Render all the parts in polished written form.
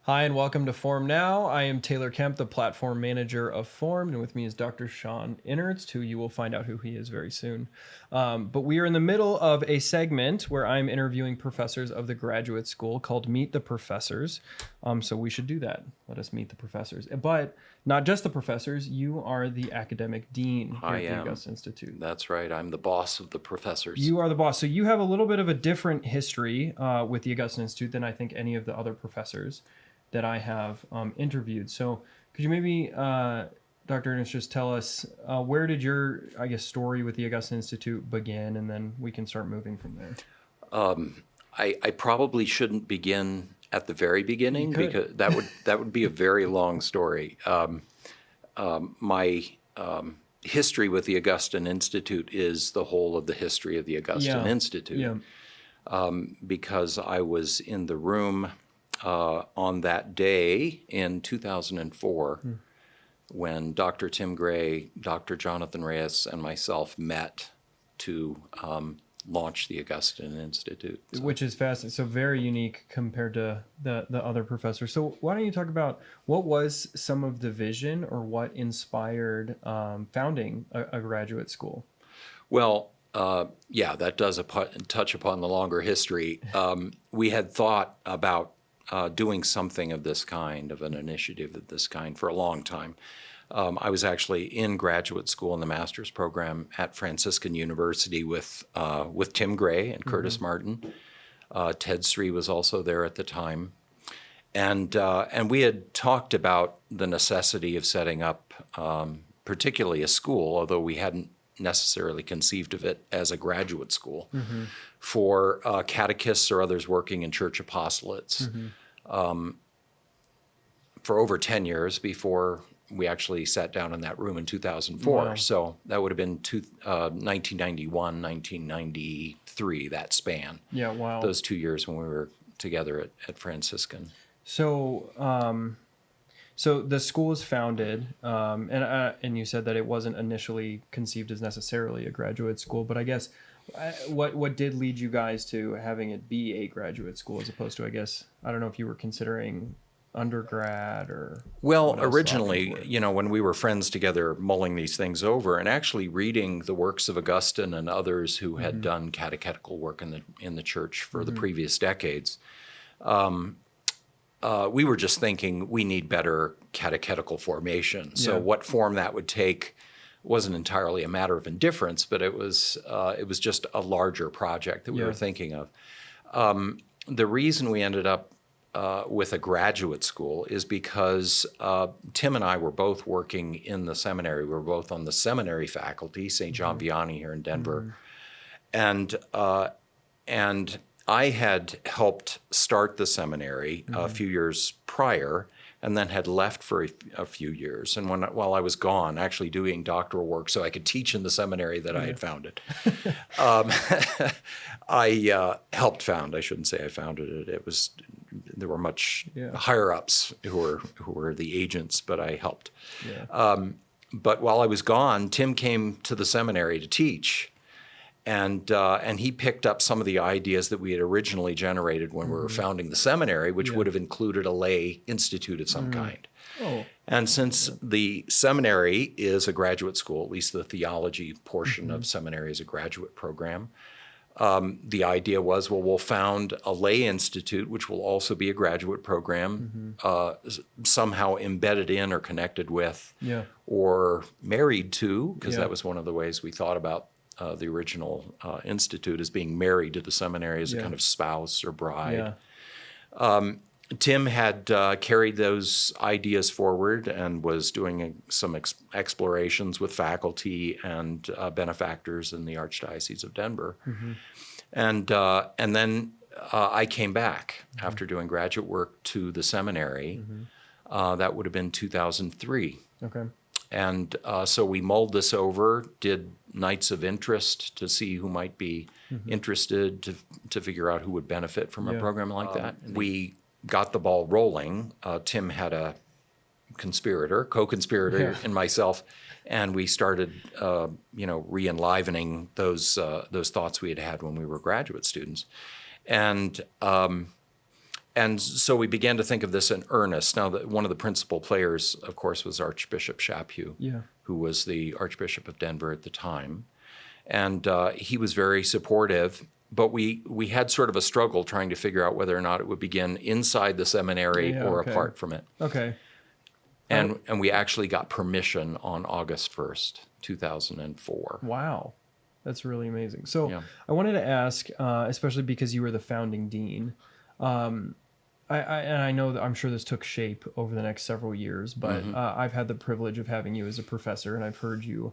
Hi, and welcome to Form Now. I am Taylor Kemp, the platform manager of Form, and with me is Dr. Sean Innerst, who you will find out who he is very soon. But we are in the middle of a segment where I'm interviewing professors of the graduate school called Meet the Professors. So we should do that. Let us meet the professors. But not just the professors, you are the academic dean here at the Augustine Institute. That's right. I'm the boss of the professors. You are the boss. So you have a little bit of a different history with the Augustine Institute than I think any of the other professors that I have interviewed. So could you maybe, Dr. Ernest, just tell us where did your, story with the Augustine Institute begin, and then we can start moving from there. I probably shouldn't begin at the very beginning because that would be a very long story. My history with the Augustine Institute is the whole of the history of the Augustine Institute. Because I was in the room on that day in 2004 when Dr. Tim Gray, Dr. Jonathan Reyes, and myself met to launch the Augustine Institute. Which is fascinating. So very unique compared to the other professors. So why don't you talk about what was some of the vision or what inspired founding a graduate school? Well, that does touch upon the longer history. We had thought about doing something of this kind, of an initiative of this kind, for a long time. I was actually in graduate school in the master's program at Franciscan University with Tim Gray and Curtis Martin. Ted Sri was also there at the time. And we had talked about the necessity of setting up particularly a school, although we hadn't necessarily conceived of it as a graduate school, for catechists or others working in church apostolates for over 10 years before we actually sat down in that room in 2004. Wow. So that would have been 1991, 1993, that span. Yeah, wow. Those 2 years when we were together at Franciscan. So so the school was founded, and you said that it wasn't initially conceived as necessarily a graduate school, but I guess what did lead you guys to having it be a graduate school as opposed to, I don't know if you were considering undergrad or... Well, originally, when we were friends together mulling these things over and actually reading the works of Augustine and others who had done catechetical work in the church for the previous decades, we were just thinking we need better catechetical formation. So what form that would take wasn't entirely a matter of indifference, but it was just a larger project that we were thinking of. The reason we ended up with a graduate school is because Tim and I were both working in the seminary. We were both on the seminary faculty, St. John Vianney here in Denver. And I had helped start the seminary a few years prior, and then had left for a few years. And while I was gone, actually doing doctoral work so I could teach in the seminary that I had founded, I helped found. I shouldn't say I founded it. There were much higher ups who were the agents, but I helped. But while I was gone, Tim came to the seminary to teach. And he picked up some of the ideas that we had originally generated when we were founding the seminary, which would have included a lay institute of some kind. Oh. And since the seminary is a graduate school, at least the theology portion of seminary is a graduate program, the idea was, well, we'll found a lay institute, which will also be a graduate program, somehow embedded in or connected with or married to, because that was one of the ways we thought about the original institute, as being married to the seminary as a kind of spouse or bride. Tim had carried those ideas forward and was doing some explorations with faculty and benefactors in the Archdiocese of Denver. And then I came back after doing graduate work to the seminary. That would have been 2003. Okay. And so we mulled this over, did nights of interest to see who might be interested, to figure out who would benefit from a program like that. We got the ball rolling. Tim had a co-conspirator in myself, and we started, re-enlivening those thoughts we had when we were graduate students. And And so we began to think of this in earnest. Now, one of the principal players, of course, was Archbishop Chaput, Yeah. who was the Archbishop of Denver at the time. And he was very supportive, but we had sort of a struggle trying to figure out whether or not it would begin inside the seminary Yeah, or okay. apart from it. Okay. And we actually got permission on August 1st, 2004. Wow. That's really amazing. So Yeah. I wanted to ask, especially because you were the founding dean, and I know that I'm sure this took shape over the next several years, but I've had the privilege of having you as a professor, and I've heard you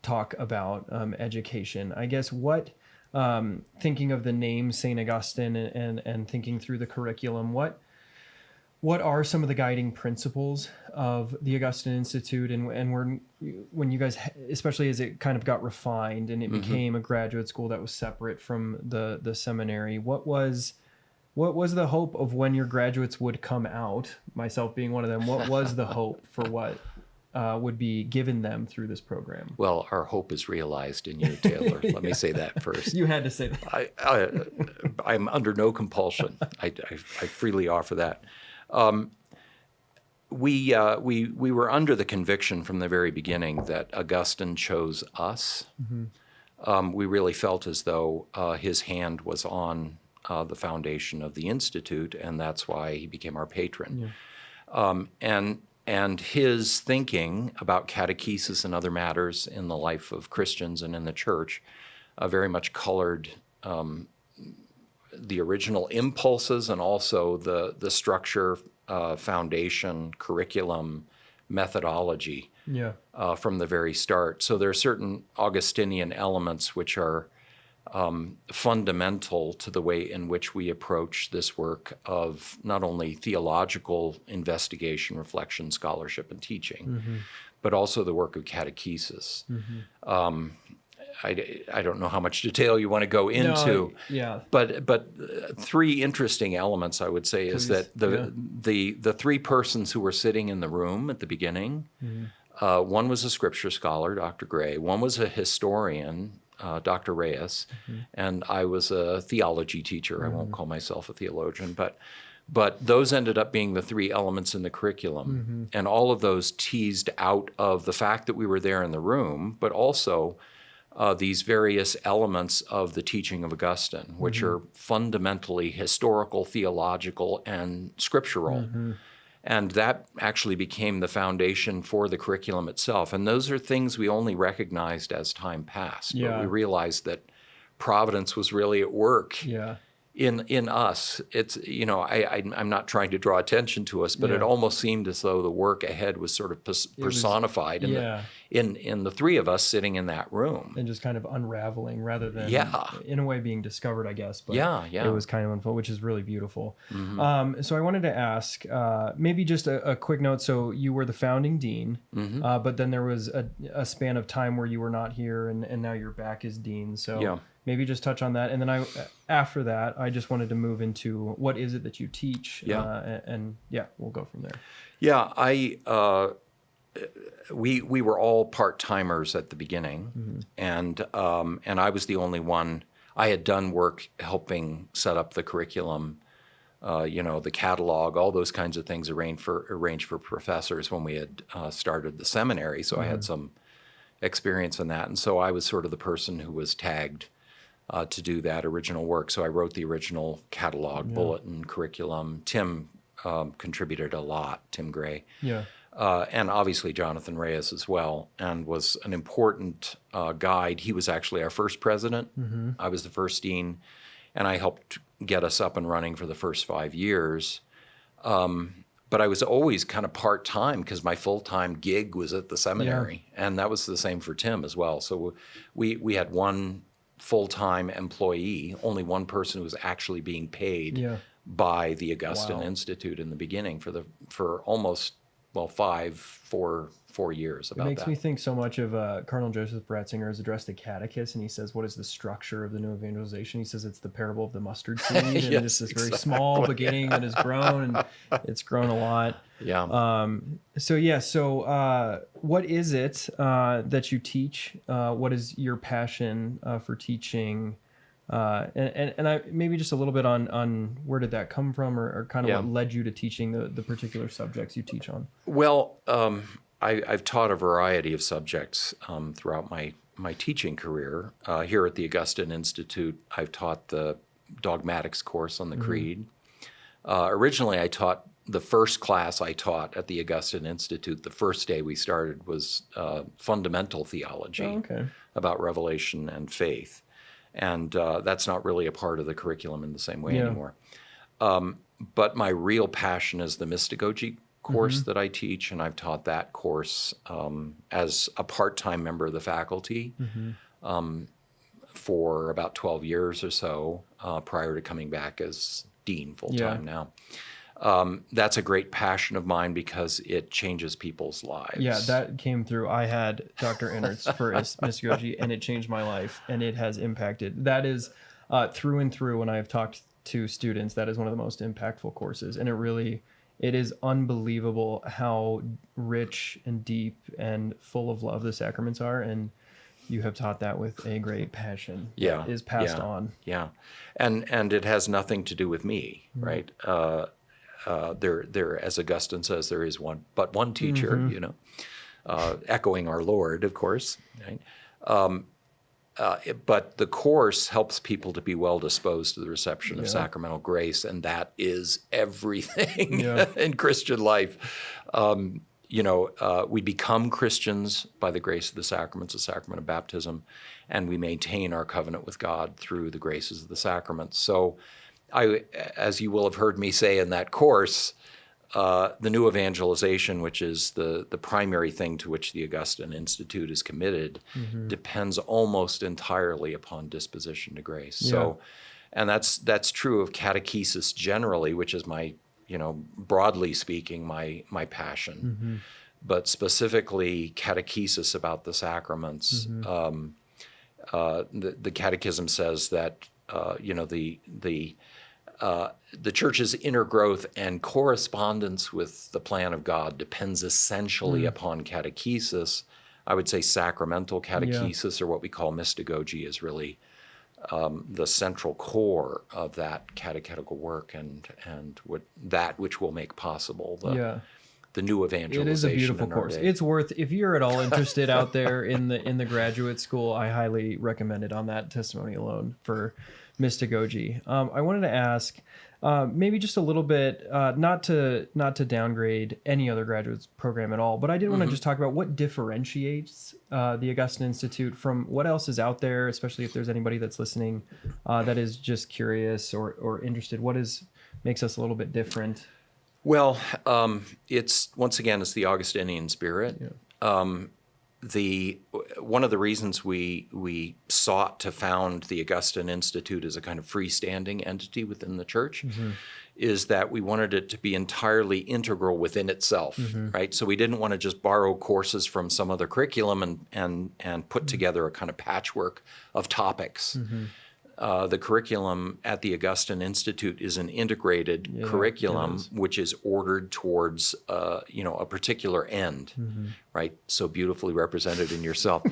talk about education. I guess thinking of the name St. Augustine and thinking through the curriculum, what are some of the guiding principles of the Augustine Institute, and when you guys, especially as it kind of got refined and it became a graduate school that was separate from the seminary, what was the hope of when your graduates would come out, myself being one of them, what was the hope for what would be given them through this program? Well, our hope is realized in you, Taylor. Let me say that first. You had to say that. I'm under no compulsion. I freely offer that. We were under the conviction from the very beginning that Augustine chose us. We really felt as though his hand was on the foundation of the Institute, and that's why he became our patron. Yeah. And his thinking about catechesis and other matters in the life of Christians and in the church very much colored the original impulses and also the structure, foundation, curriculum, methodology from the very start. So there are certain Augustinian elements which are fundamental to the way in which we approach this work of not only theological investigation, reflection, scholarship, and teaching, but also the work of catechesis. I don't know how much detail you want to go into, but three interesting elements I would say is that the three persons who were sitting in the room at the beginning, one was a scripture scholar, Dr. Gray, one was a historian, Dr. Reyes, and I was a theology teacher. I won't call myself a theologian, but those ended up being the three elements in the curriculum, and all of those teased out of the fact that we were there in the room, but also these various elements of the teaching of Augustine, which are fundamentally historical, theological, and scriptural. And that actually became the foundation for the curriculum itself. And those are things we only recognized as time passed. But we realized that providence was really at work in us. It's, I'm not trying to draw attention to us, but it almost seemed as though the work ahead was sort of personified in the three of us sitting in that room. And just kind of unraveling rather than, in a way, being discovered, I guess. But it was kind of unfolded, which is really beautiful. So I wanted to ask, maybe just a quick note. So you were the founding dean, but then there was a span of time where you were not here, and now you're back as dean. So maybe just touch on that. And then after that, I just wanted to move into what is it that you teach? And we'll go from there. We were all part-timers at the beginning, and I was the only one. I had done work helping set up the curriculum, the catalog, all those kinds of things arranged for professors when we had started the seminary. So I had some experience in that, and so I was sort of the person who was tagged to do that original work. So I wrote the original catalog, bulletin, curriculum. Tim contributed a lot, Tim Gray. And obviously Jonathan Reyes as well, and was an important guide. He was actually our first president. I was the first dean, and I helped get us up and running for the first 5 years. But I was always kind of part-time because my full-time gig was at the seminary, and that was the same for Tim as well. So we had one full-time employee, only one person who was actually being paid by the Augustine Institute in the beginning for almost 4 years about that. It makes me think so much of Cardinal Joseph Ratzinger's address to Catechus, and he says, what is the structure of the new evangelization? He says it's the parable of the mustard seed, and it's this very small beginning that has grown, and it's grown a lot. So what is it that you teach? What is your passion for teaching And I maybe just a little bit on where did that come from, or kind of Yeah. what led you to teaching the particular subjects you teach on. Well, I've taught a variety of subjects throughout my teaching career. Here at the Augustine Institute, I've taught the dogmatics course on the Creed. Originally, I taught the first class I taught at the Augustine Institute. The first day we started was fundamental theology Oh, okay. about revelation and faith. And that's not really a part of the curriculum in the same way Yeah. anymore. But my real passion is the mystagogy course that I teach, and I've taught that course as a part-time member of the faculty for about 12 years or so prior to coming back as dean full-time now. That's a great passion of mine because it changes people's lives. Yeah, that came through. I had Dr. Innerst for mystagogy, and it changed my life, and it has impacted. That is through and through. When I've talked to students, that is one of the most impactful courses, and it is unbelievable how rich and deep and full of love the sacraments are, and you have taught that with a great passion. Yeah, that is passed on. Yeah, and it has nothing to do with me, right? There, as Augustine says, there is one teacher, echoing our Lord, of course. Right? But the course helps people to be well disposed to the reception of sacramental grace, and that is everything in Christian life. We become Christians by the grace of the sacraments, the sacrament of baptism, and we maintain our covenant with God through the graces of the sacraments. So, as you will have heard me say in that course, the new evangelization, which is the primary thing to which the Augustine Institute is committed, depends almost entirely upon disposition to grace. Yeah. So, and that's true of catechesis generally, which is my, broadly speaking, my passion. But specifically catechesis about the sacraments, the Catechism says that the church's inner growth and correspondence with the plan of God depends essentially upon catechesis. I would say sacramental catechesis, or what we call mystagogy, is really the central core of that catechetical work and that which will make possible the new evangelization. It is a beautiful course. It's worth, if you're at all interested out there in the graduate school, I highly recommend it on that testimony alone for mystagogy. I wanted to ask maybe just a little bit, not to downgrade any other graduate program at all, but I did want to just talk about what differentiates the Augustine Institute from what else is out there, especially if there's anybody that's listening that is just curious or interested. What makes us a little bit different? Well, it's the Augustinian spirit. Yeah. One of the reasons we sought to found the Augustine Institute as a kind of freestanding entity within the church is that we wanted it to be entirely integral within itself, right? So we didn't want to just borrow courses from some other curriculum and put together a kind of patchwork of topics. The curriculum at the Augustine Institute is an integrated curriculum which is ordered towards a particular end, right? So beautifully represented in yourself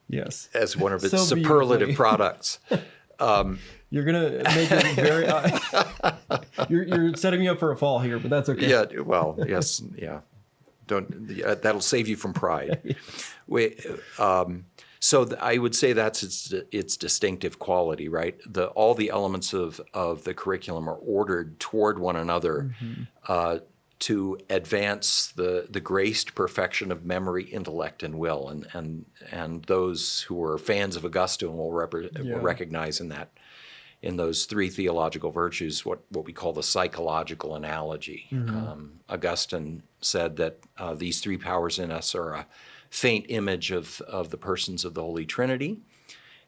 Yes. as one of its So superlative products. You're gonna make it very. You're setting me up for a fall here, but that's okay. Yeah. Well. Yes. Yeah. That'll save you from pride. So I would say that's its distinctive quality, right? All the elements of the curriculum are ordered toward one another to advance the graced perfection of memory, intellect, and will. And those who are fans of Augustine will recognize in those three theological virtues what we call the psychological analogy. Augustine said that these three powers in us are a faint image of the persons of the Holy Trinity.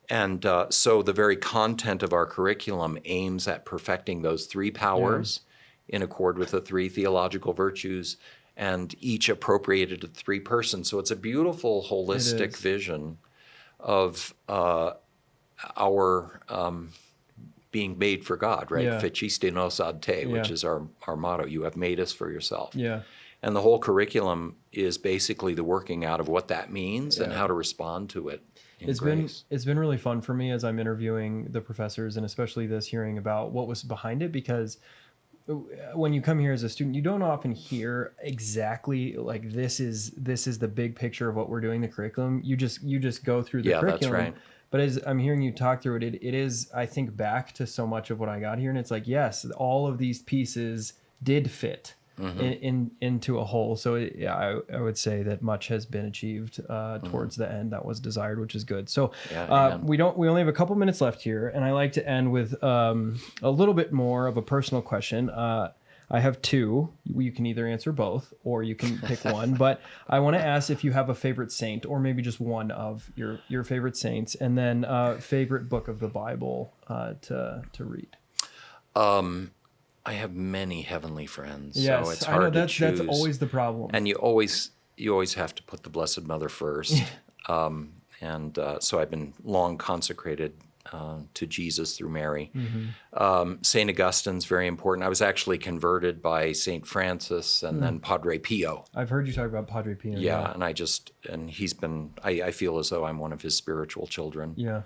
And so the very content of our curriculum aims at perfecting those three powers in accord with the three theological virtues, and each appropriated to three persons. So it's a beautiful, holistic vision of our being made for God, right? Feciste nos ad te, which is our motto. You have made us for yourself. Yeah. And the whole curriculum is basically the working out of what that means and how to respond to it. grace. It's been really fun for me as I'm interviewing the professors, and especially this, hearing about what was behind it, because when you come here as a student, you don't often hear exactly like this is the big picture of what we're doing, the curriculum. You just go through the curriculum. That's right. But as I'm hearing you talk through it, it is, I think, back to so much of what I got here, and it's like, yes, all of these pieces did fit into a whole. So I would say that much has been achieved towards the end that was desired, which is good. So we only have a couple minutes left here, and I like to end with a little bit more of a personal question. I have two. You can either answer both or you can pick one, but I want to ask if you have a favorite saint, or maybe just one of your favorite saints, and then favorite book of the Bible to read. I have many heavenly friends, yes, so it's hard to choose. That's always the problem. And you always have to put the Blessed Mother first. So I've been long consecrated to Jesus through Mary. St. Augustine's very important. I was actually converted by St. Francis and then Padre Pio. I've heard you talk about Padre Pio. Yeah, and he's been, I feel as though I'm one of his spiritual children. Yeah.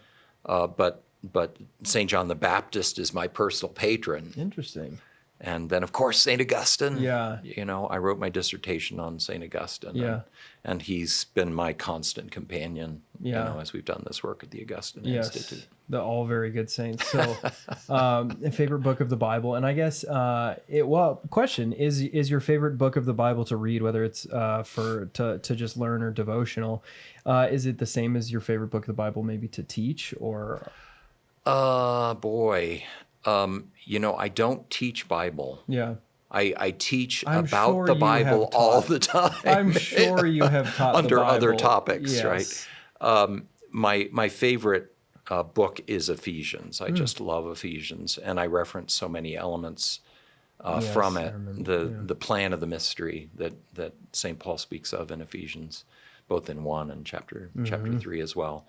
But St. John the Baptist is my personal patron. Interesting. And then, of course, St. Augustine. Yeah. I wrote my dissertation on St. Augustine. Yeah. And he's been my constant companion, as we've done this work at the Augustine Institute. They're all very good saints. So, favorite book of the Bible, and I guess question is your favorite book of the Bible to read, whether it's to just learn or devotional, is it the same as your favorite book of the Bible, maybe to teach, or? Boy, I don't teach Bible. Yeah. I teach about the Bible all the time. I'm sure you have taught under the Bible. Other topics, yes. right? My favorite book is Ephesians. I just love Ephesians, and I reference so many elements from it. The plan of the mystery that St. Paul speaks of in Ephesians, both in 1 and chapter 3 as well.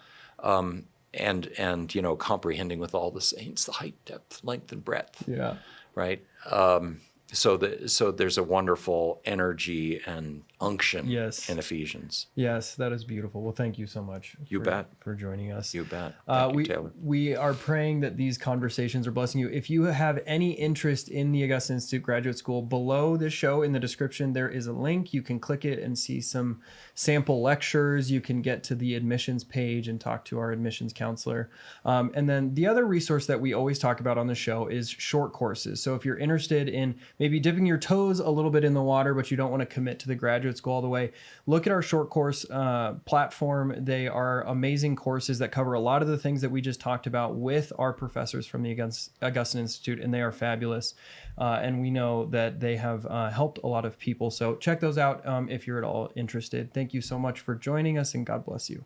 And comprehending with all the saints the height, depth, length, and breadth. Yeah. Right. So there's a wonderful energy and unction in Ephesians. Yes, that is beautiful. Well, thank you so much. For joining us. You bet. Thank you, Taylor. We are praying that these conversations are blessing you. If you have any interest in the Augustine Institute Graduate School, below this show in the description there is a link. You can click it and see some sample lectures. You can get to the admissions page and talk to our admissions counselor. And then the other resource that we always talk about on the show is short courses. So if you're interested in maybe dipping your toes a little bit in the water, but you don't want to commit to the graduate school all the way, look at our short course platform. They are amazing courses that cover a lot of the things that we just talked about with our professors from the Augustine Institute, and they are fabulous. And we know that they have helped a lot of people. So check those out if you're at all interested. Thank you so much for joining us, and God bless you.